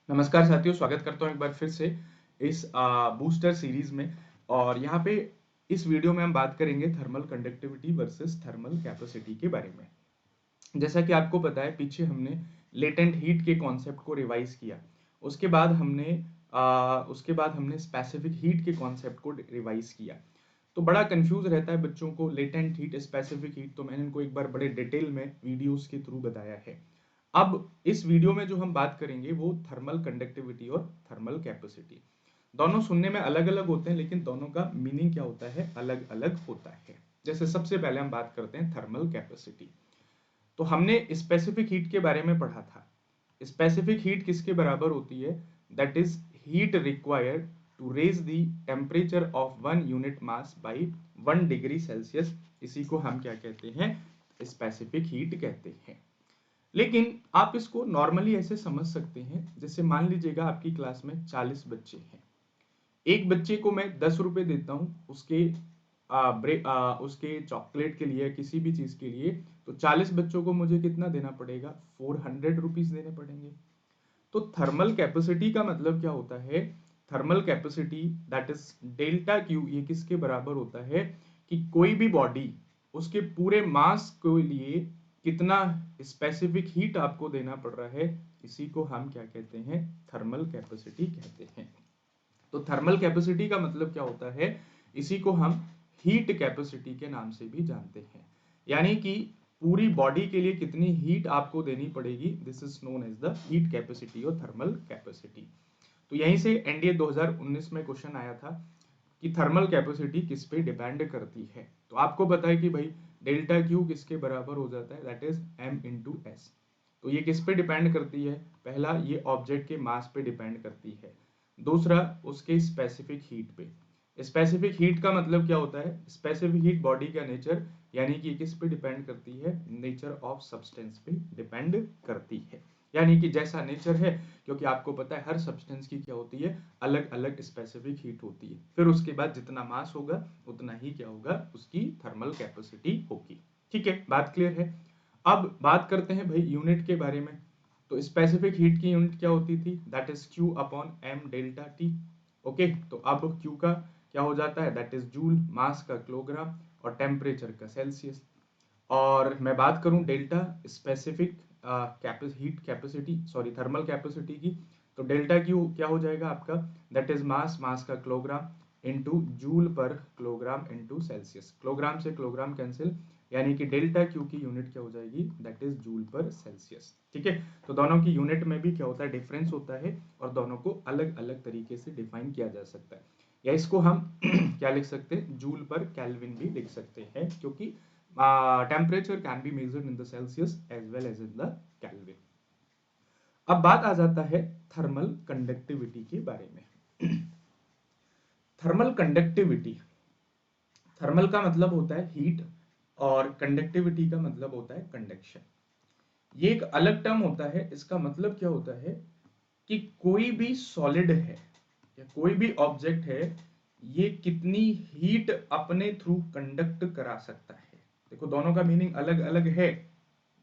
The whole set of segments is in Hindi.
नमस्कार साथियों, स्वागत करता हूँ एक बार फिर से इस बूस्टर सीरीज में। और यहाँ पे इस वीडियो में हम बात करेंगे thermal conductivity versus thermal capacity के बारे में। जैसा कि आपको पता है, पीछे हमने लेटेंट हीट के कॉन्सेप्ट को रिवाइज किया। उसके बाद हमने स्पेसिफिक हीट के कॉन्सेप्ट को रिवाइज किया। तो बड़ा कंफ्यूज रहता है बच्चों को लेटेंट हीट, स्पेसिफिक हीट, तो मैंने इनको एक बार बड़े डिटेल में वीडियोस के थ्रू बताया है। अब इस वीडियो में जो हम बात करेंगे वो थर्मल कंडक्टिविटी और थर्मल कैपेसिटी। दोनों सुनने में अलग अलग होते हैं, लेकिन दोनों का मीनिंग क्या होता है, अलग अलग होता है। जैसे सबसे पहले हम बात करते हैं थर्मल कैपेसिटी। तो हमने स्पेसिफिक हीट के बारे में पढ़ा था। स्पेसिफिक हीट किसके बराबर होती है? That is heat required to raise the temperature of one unit mass by 1 degree Celsius. इसी को हम क्या कहते हैं? स्पेसिफिक हीट कहते हैं। लेकिन आप इसको नॉर्मली ऐसे समझ सकते हैं, जैसे मान लीजिएगा आपकी क्लास में 40 बच्चे हैं। एक बच्चे को मैं 10 रुपए देता हूँ उसके चॉकलेट के लिए, किसी भी चीज के लिए। तो 40 बच्चों को मुझे कितना देना पड़ेगा? 400 रुपीज देने पड़ेंगे। तो थर्मल कैपेसिटी का मतलब क्या होता है? Thermal capacity that is delta Q, ये किसके बराबर होता है कि कोई भी बॉडी उसके पूरे मास के लिए कितना स्पेसिफिक हीट आपको देना पड़ रहा है, इसी को हम क्या कहते हैं? थर्मल कैपेसिटी कहते हैं। तो थर्मल कैपेसिटी का मतलब क्या होता है? इसी को हम हीट कैपेसिटी के नाम से भी जानते हैं। यानी कि पूरी बॉडी के लिए कितनी हीट आपको देनी पड़ेगी, this is known as the heat capacity और थर्मल कैपेसिटी। तो यहीं से एनडीए 2019 में क्वेश्चन आया था कि थर्मल कैपेसिटी किस पे डिपेंड करती है। तो आपको पता है कि भाई डेल्टा क्यू किसके बराबर हो जाता है? That is m into s. तो ये किस पे डिपेंड करती है? पहला, ये ऑब्जेक्ट के मास पे डिपेंड करती है। दूसरा, उसके स्पेसिफिक हीट पे। स्पेसिफिक हीट का मतलब क्या होता है? स्पेसिफिक हीट बॉडी का नेचर, यानी कि किस पे डिपेंड करती है? नेचर ऑफ सब्सटेंस पे डिपेंड करती है। यानी कि जैसा नेचर है, क्योंकि आपको पता है हर सब्सटेंस की क्या होती है, अलग अलग स्पेसिफिक हीट होती है। फिर उसके बाद जितना मास होगा उतना ही क्या होगा, उसकी थर्मल कैपेसिटी होगी। ठीक है, बात क्लियर है। अब बात करते हैं भाई यूनिट के बारे में। तो स्पेसिफिक हीट की यूनिट क्या होती थी? That is q upon m delta t. Okay, तो अब क्यू का क्या हो जाता है? दैट इज जूल, मास का किलोग्राम और टेम्परेचर का सेल्सियस। और मैं बात करूं delta, specific heat capacity, sorry thermal capacity की, तो डेल्टा क्यू क्या हो जाएगा आपका? दैट इज मास, मास का किलोग्राम इंटू जूल पर किलोग्राम इंटू सेल्सियस। किलोग्राम से किलोग्राम कैंसिल, यानी कि डेल्टा क्यू की यूनिट क्या हो जाएगी? दैट इज जूल पर सेल्सियस। ठीक है, तो दोनों की यूनिट में भी क्या होता है? डिफरेंस होता है, और दोनों को अलग अलग तरीके से डिफाइन किया जा सकता है। या इसको हम क्या लिख सकते हैं? जूल पर केल्विन भी लिख सकते हैं, क्योंकि temperature can be measured in the Celsius as well as in the kelvin. अब बात आ जाता है थर्मल कंडक्टिविटी के बारे में। थर्मल कंडक्टिविटी, थर्मल का मतलब होता है हीट, और कंडक्टिविटी का मतलब होता है कंडक्शन। ये एक अलग टर्म होता है। इसका मतलब क्या होता है कि कोई भी सॉलिड है या कोई भी ऑब्जेक्ट है, ये कितनी हीट अपने थ्रू कंडक्ट करा सकता है। देखो, दोनों का मीनिंग अलग अलग है।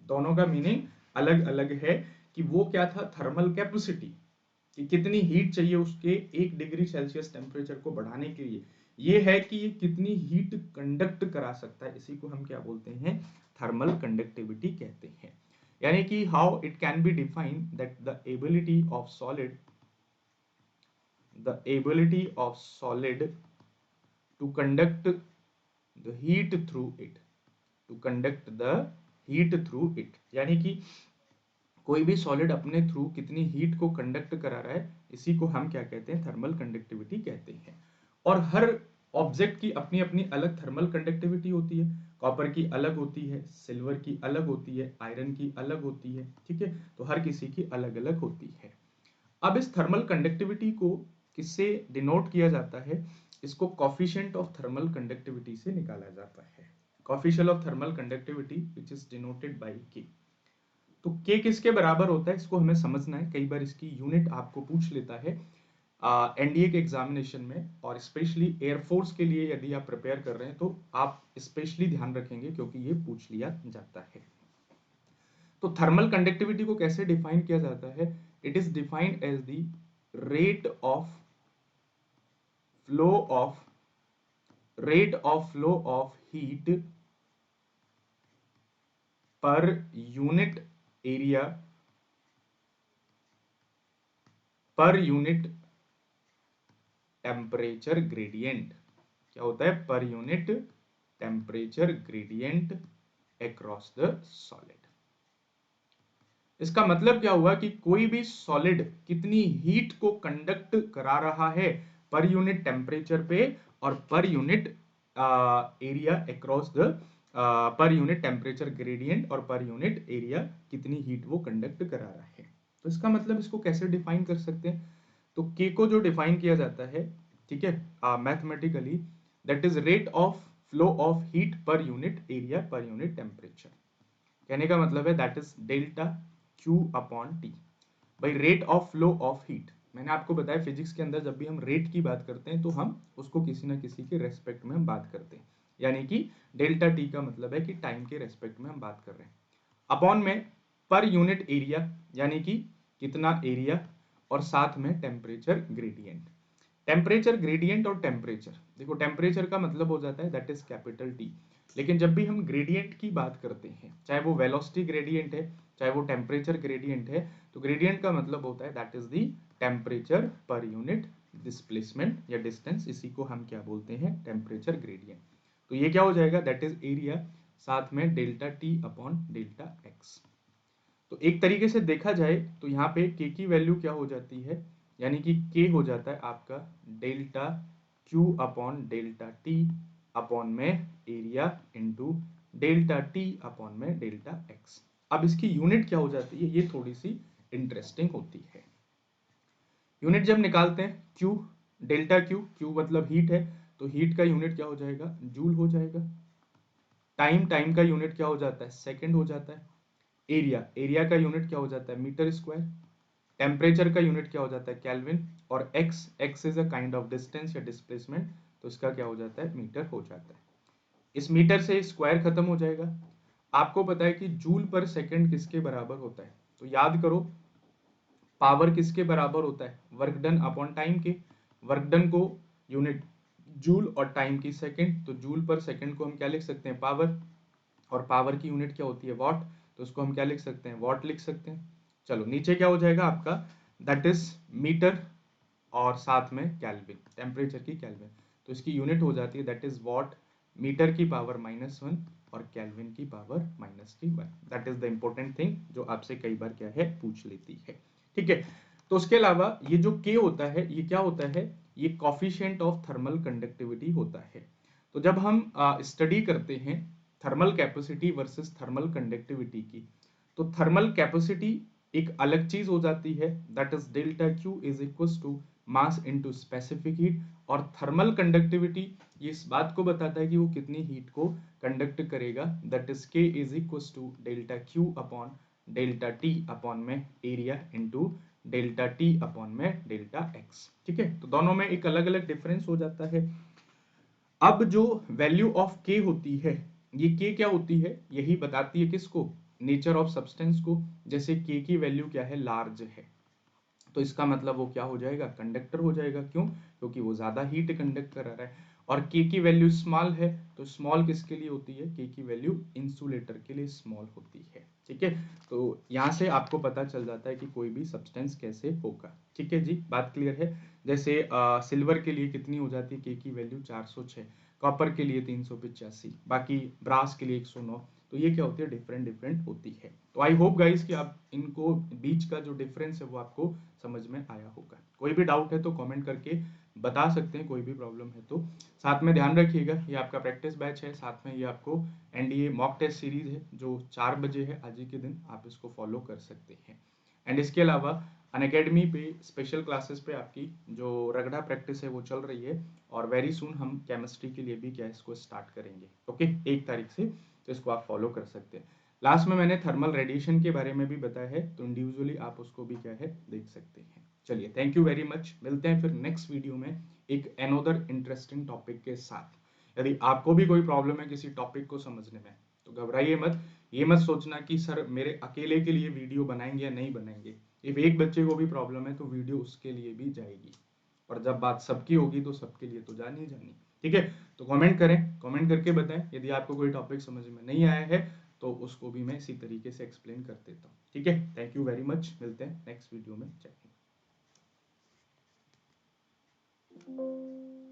दोनों का मीनिंग अलग अलग है कि वो क्या था? थर्मल कैपेसिटी, कि कितनी हीट चाहिए उसके 1 डिग्री सेल्सियस टेम्परेचर को बढ़ाने के लिए। ये है कि ये कितनी हीट कंडक्ट करा सकता है, इसी को हम क्या बोलते हैं? थर्मल कंडक्टिविटी कहते हैं। यानी कि how it can be defined that the ability of solid to conduct the heat through it, to conduct the heat through it. यानी कि कोई भी सॉलिड अपने थ्रू कितनी हीट को कंडक्ट करा रहा है, इसी को हम क्या कहते हैं? थर्मल कंडक्टिविटी कहते हैं। और हर ऑब्जेक्ट की अपनी अपनी अलग थर्मल कंडक्टिविटी होती है। कॉपर की अलग होती है, सिल्वर की अलग होती है, आयरन की अलग होती है। ठीक है, तो हर किसी की अलग अलग होती है। अब इस थर्मल कंडक्टिविटी को किससे डिनोट किया जाता है? इसको कॉफिशिएंट ऑफ थर्मल कंडक्टिविटी से निकाला जाता है। Coefficient of thermal conductivity which is denoted by के। तो के किसके बराबर होता है, इसको हमें समझना है। कई बार इसकी यूनिट आपको पूछ लेता है एनडीए के एग्जामिनेशन में, और स्पेशली एयरफोर्स के लिए यदि आप प्रिपेयर कर रहे हैं तो आप स्पेशली ध्यान रखेंगे, क्योंकि ये पूछ लिया जाता है। तो थर्मल कंडक्टिविटी को कैसे डिफाइन किया जाता है? It is defined as the rate of flow of heat per unit area per unit temperature gradient. क्या होता है? Per unit temperature gradient across the solid. इसका मतलब क्या हुआ कि कोई भी सॉलिड कितनी हीट को कंडक्ट करा रहा है पर यूनिट टेम्परेचर पे और पर यूनिट एरिया अक्रॉस द पर यूनिट टेम्परेचर ग्रेडियंट और पर यूनिट एरिया कितनी हीट वो कंडक्ट करा रहा है। तो इसका मतलब इसको कैसे डिफाइन कर सकते हैं? तो के को जो डिफाइन किया जाता है, ठीक है, mathematically, that is rate of flow of heat per unit area per unit temperature. कहने का मतलब है that is delta Q upon t. भाई rate of flow of heat, मैंने आपको बताया फिजिक्स के अंदर जब भी हम रेट की बात करते हैं तो हम उसको किसी ना किसी के रेस्पेक्ट में हम बात करते हैं, यानी कि डेल्टा टी का मतलब है कि टाइम के रेस्पेक्ट में हम बात कर रहे हैं। अपॉन में पर यूनिट एरिया, यानी कि कितना एरिया, और साथ में टेम्परेचर ग्रेडियंट। टेम्परेचर ग्रेडियंट और टेम्परेचर, देखो टेम्परेचर का मतलब हो जाता है दैट इज कैपिटल टी, लेकिन जब भी हम ग्रेडियंट की बात करते हैं, चाहे वो वेलोसिटी ग्रेडियंट है चाहे वो टेम्परेचर ग्रेडियंट है, तो ग्रेडियंट का मतलब होता है that is the temperature per unit displacement या डिस्टेंस, इसी को हम क्या बोलते हैं? Temperature gradient. तो ये क्या हो जाएगा? दैट इज एरिया साथ में delta t upon delta x. तो एक तरीके से देखा जाए तो यहाँ पे के की वैल्यू क्या हो जाती है, यानी कि के हो जाता है आपका delta q upon delta t upon में area into delta t upon में डेल्टा एक्स। अब इसकी यूनिट क्या हो जाती है, ये थोड़ी सी इंटरेस्टिंग होती है। यूनिट जब निकालते हैं क्यू, डेल्टा क्यू, क्यू मतलब हीट है, तो हीट का यूनिट क्या हो जाएगा? जूल हो जाएगा। टाइम, टाइम का यूनिट क्या हो जाता है? सेकंड हो जाता है। एरिया, एरिया का यूनिट क्या हो जाता है? Metre square. टेम्परेचर का यूनिट क्या हो जाता है? केल्विन। और x, x is a kind of distance या डिस्प्लेसमेंट, तो इसका क्या हो जाता है? मीटर हो जाता है। इस मीटर से स्क्वायर खत्म हो जाएगा। आपको पता है कि जूल पर सेकंड किसके बराबर होता है? तो याद करो, पावर किसके बराबर होता है? वर्क डन अपॉन टाइम के। वर्क डन को यूनिट जूल और टाइम की सेकंड, तो जूल पर सेकंड को हम क्या लिख सकते हैं? पावर। और पावर की यूनिट क्या होती है? वॉट, तो उसको हम क्या लिख सकते हैं? वॉट लिख सकते हैं। चलो नीचे क्या हो जाएगा आपका? दैट इज मीटर और साथ में केल्विन, टेम्परेचर की केल्विन, तो इसकी यूनिट हो जाती है दैट इज वॉट, मीटर की पावर -1 और केल्विन की power -1। That is the important thing जो आपसे कई बार क्या है? पूछ लेती है, ठीक है। तो उसके अलावा ये जो के होता है, ये क्या होता है? ये कॉफिशिएंट ऑफ थर्मल कंडक्टिविटी होता है। तो जब हम स्टडी करते हैं thermal capacity versus thermal conductivity की, तो थर्मल कैपेसिटी एक अलग चीज हो जाती है, that is delta q is equal to mass into specific heat. और थर्मल कंडक्टिविटी ये इस बात को बताता है कि वो कितनी हीट को कंडक्ट करेगा, that is k is equal to delta q upon delta t upon में area into delta t upon में डेल्टा एक्स, ठीक है। तो दोनों में एक अलग अलग डिफरेंस हो जाता है। अब जो वैल्यू ऑफ के होती है, ये के क्या होती है? यही बताती है किसको? नेचर ऑफ सब्सटेंस को। जैसे के की वैल्यू क्या है? लार्ज है, तो इसका मतलब वो क्या हो जाएगा? कंडक्टर हो जाएगा। क्यों? क्योंकि वो ज्यादा हीट कंडक्ट कर रहा है। और के की वैल्यू स्मॉल है, तो स्मॉल किसके लिए होती है? के की वैल्यू इंसुलेटर के लिए स्मॉल होती है, ठीक है। तो यहाँ से आपको पता चल जाता है कि कोई भी सब्सटेंस कैसे होगा, ठीक है जी, बात क्लियर है। जैसे सिल्वर के लिए कितनी हो जाती है के की वैल्यू? 406, कॉपर के लिए 385, बाकी ब्रास के लिए 109। तो ये क्या होती है? डिफरेंट डिफरेंट होती है। तो आई होप गाइस कि आप इनको बीच का जो डिफरेंस है वो आपको समझ में आया होगा। कोई भी डाउट है तो कमेंट करके बता सकते हैं, कोई भी प्रॉब्लम है तो। साथ में ध्यान रखिएगा ये आपका प्रैक्टिस बैच है, साथ में ये आपको एनडीए मॉक टेस्ट सीरीज है जो 4 बजे है आज ही के दिन, आप इसको फॉलो कर सकते हैं। एंड इसके अलावा अनअकैडमी पे स्पेशल क्लासेस पे आपकी जो रगड़ा प्रैक्टिस है वो चल रही है, और वेरी सुन हम केमिस्ट्री के लिए भी क्या इसको स्टार्ट करेंगे, ओके, 1 तारीख से, तो इसको आप फॉलो कर सकते हैं। लास्ट में मैंने थर्मल रेडिएशन के बारे में भी बताया है, तो इंडिविजुअली आप उसको भी क्या है देख सकते हैं। चलिए, थैंक यू वेरी मच, मिलते हैं फिर नेक्स्ट वीडियो में एक अनदर इंटरेस्टिंग टॉपिक के साथ। यदि आपको भी कोई प्रॉब्लम है किसी टॉपिक को समझने में तो घबराइए मत, ये मत सोचना कि सर मेरे अकेले के लिए वीडियो बनाएंगे या नहीं बनाएंगे, इफ एक बच्चे को भी प्रॉब्लम है तो वीडियो उसके लिए भी जाएगी, और जब बात सबकी होगी तो सबके लिए तो जानी ही जानी। ठीक है, तो कमेंट करें, कमेंट करके बताएं यदि आपको कोई टॉपिक समझ में नहीं आया है तो उसको भी मैं इसी तरीके से एक्सप्लेन कर देता हूँ। ठीक है, थैंक यू वेरी मच, मिलते हैं नेक्स्ट वीडियो में। जय हिंद।